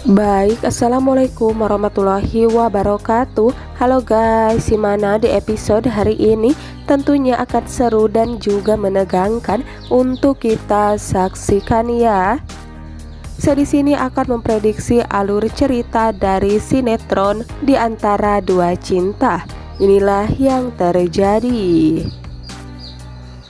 Baik, assalamualaikum warahmatullahi wabarakatuh. Halo guys, gimana di episode hari ini? Tentunya akan seru dan juga menegangkan untuk kita saksikan ya. Saya di sini akan memprediksi alur cerita dari sinetron Di Antara Dua Cinta. Inilah yang terjadi.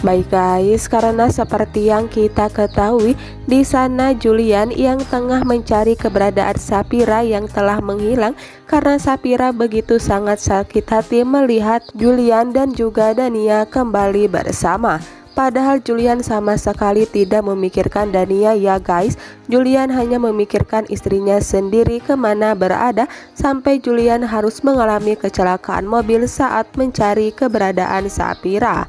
Baik guys, karena seperti yang kita ketahui, di sana Julian yang tengah mencari keberadaan Safira yang telah menghilang karena Safira begitu sangat sakit hati melihat Julian dan juga Dania kembali bersama. Padahal Julian sama sekali tidak memikirkan Dania ya guys. Julian hanya memikirkan istrinya sendiri kemana berada, sampai Julian harus mengalami kecelakaan mobil saat mencari keberadaan Safira.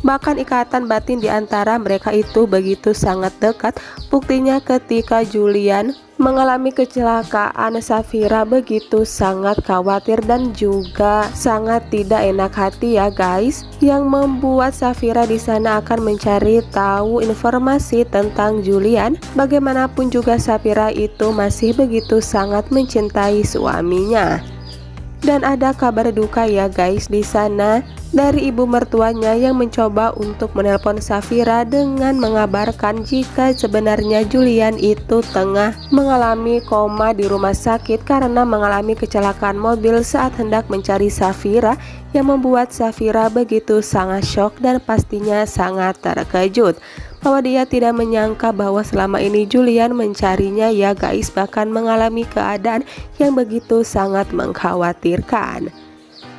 Bahkan ikatan batin di antara mereka itu begitu sangat dekat. Buktinya ketika Julian mengalami kecelakaan, Safira begitu sangat khawatir dan juga sangat tidak enak hati ya guys, yang membuat Safira di sana akan mencari tahu informasi tentang Julian. Bagaimanapun juga Safira itu masih begitu sangat mencintai suaminya. Dan ada kabar duka ya guys di sana dari ibu mertuanya yang mencoba untuk menelpon Safira dengan mengabarkan jika sebenarnya Julian itu tengah mengalami koma di rumah sakit karena mengalami kecelakaan mobil saat hendak mencari Safira, yang membuat Safira begitu sangat shock dan pastinya sangat terkejut bahwa dia tidak menyangka bahwa selama ini Julian mencarinya ya guys, bahkan mengalami keadaan yang begitu sangat mengkhawatirkan.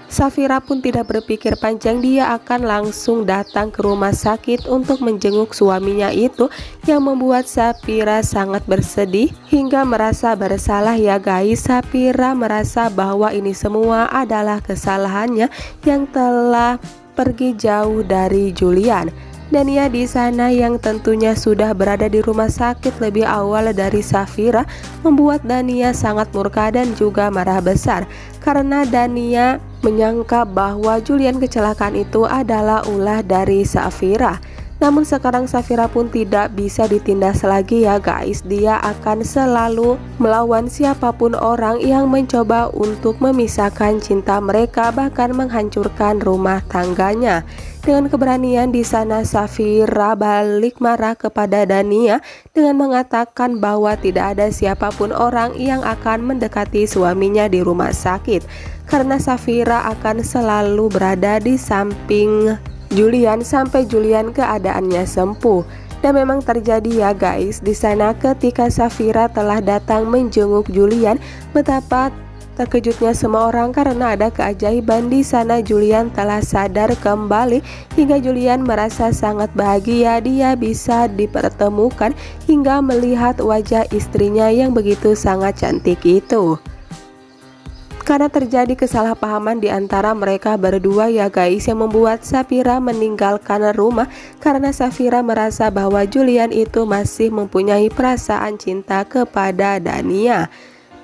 Safira pun tidak berpikir panjang, dia akan langsung datang ke rumah sakit untuk menjenguk suaminya itu, yang membuat Safira sangat bersedih hingga merasa bersalah ya guys. Safira merasa bahwa ini semua adalah kesalahannya yang telah pergi jauh dari Julian. Dania di sana yang tentunya sudah berada di rumah sakit lebih awal dari Safira, membuat Dania sangat murka dan juga marah besar karena Dania menyangka bahwa Julian kecelakaan itu adalah ulah dari Safira. Namun sekarang Safira pun tidak bisa ditindas lagi ya guys. Dia akan selalu melawan siapapun orang yang mencoba untuk memisahkan cinta mereka, bahkan menghancurkan rumah tangganya. Dengan keberanian di sana Safira balik marah kepada Dania dengan mengatakan bahwa tidak ada siapapun orang yang akan mendekati suaminya di rumah sakit, karena Safira akan selalu berada di samping Julian sampai Julian keadaannya sembuh. Dan memang terjadi ya guys di sana ketika Safira telah datang menjenguk Julian. Betapa terkejutnya semua orang karena ada keajaiban di sana. Julian telah sadar kembali hingga Julian merasa sangat bahagia dia bisa dipertemukan hingga melihat wajah istrinya yang begitu sangat cantik itu. Karena terjadi kesalahpahaman di antara mereka berdua ya guys, yang membuat Safira meninggalkan rumah karena Safira merasa bahwa Julian itu masih mempunyai perasaan cinta kepada Dania.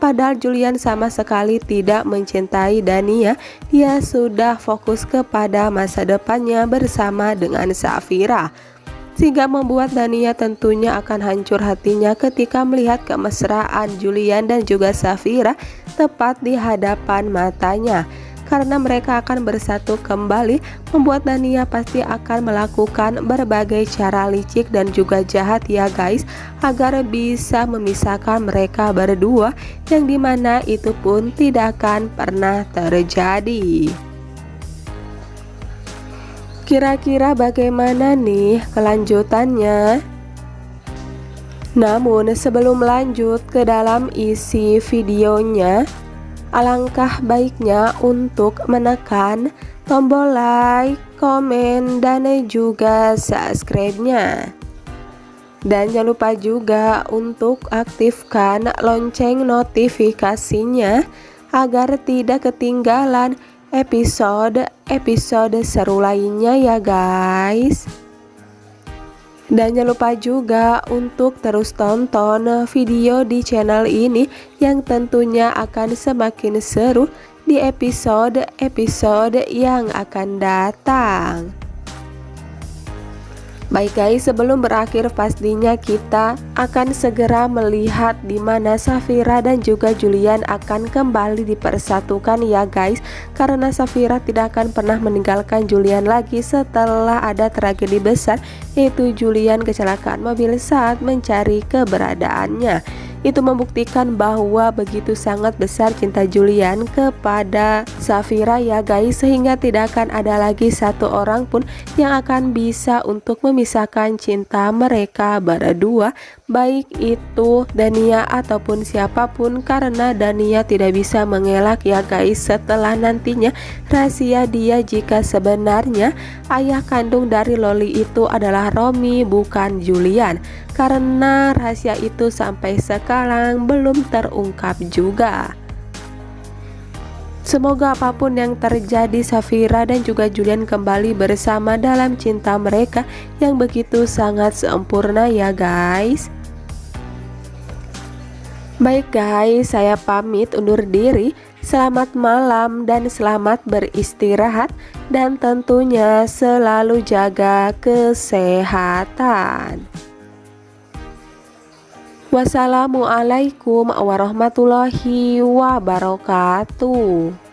Padahal Julian sama sekali tidak mencintai Dania, dia sudah fokus kepada masa depannya bersama dengan Safira. Sehingga membuat Dania tentunya akan hancur hatinya ketika melihat kemesraan Julian dan juga Safira tepat di hadapan matanya. Karena mereka akan bersatu kembali, membuat Dania pasti akan melakukan berbagai cara licik dan juga jahat ya guys, agar bisa memisahkan mereka berdua, yang dimana itu pun tidak akan pernah terjadi. Kira-kira bagaimana nih kelanjutannya? Namun sebelum lanjut ke dalam isi videonya, alangkah baiknya untuk menekan tombol like, komen, dan juga subscribe-nya. Dan jangan lupa juga untuk aktifkan lonceng notifikasinya agar tidak ketinggalan episode seru lainnya ya guys. Dan jangan lupa juga untuk terus tonton video di channel ini yang tentunya akan semakin seru di episode yang akan datang. Baik guys, sebelum berakhir pastinya kita akan segera melihat di mana Safira dan juga Julian akan kembali dipersatukan ya guys. Karena Safira tidak akan pernah meninggalkan Julian lagi setelah ada tragedi besar, yaitu Julian kecelakaan mobil saat mencari keberadaannya. Itu membuktikan bahwa begitu sangat besar cinta Julian kepada Safira ya guys, sehingga tidak akan ada lagi satu orang pun yang akan bisa untuk memisahkan cinta mereka berdua, baik itu Dania ataupun siapapun, karena Dania tidak bisa mengelak ya guys setelah nantinya rahasia dia jika sebenarnya ayah kandung dari Loli itu adalah Romi bukan Julian, karena rahasia itu sampai sekarang belum terungkap juga. Semoga apapun yang terjadi, Safira dan juga Julian kembali bersama dalam cinta mereka yang begitu sangat sempurna ya guys. Baik guys, saya pamit undur diri. Selamat malam dan selamat beristirahat, dan tentunya selalu jaga kesehatan. Wassalamualaikum warahmatullahi wabarakatuh.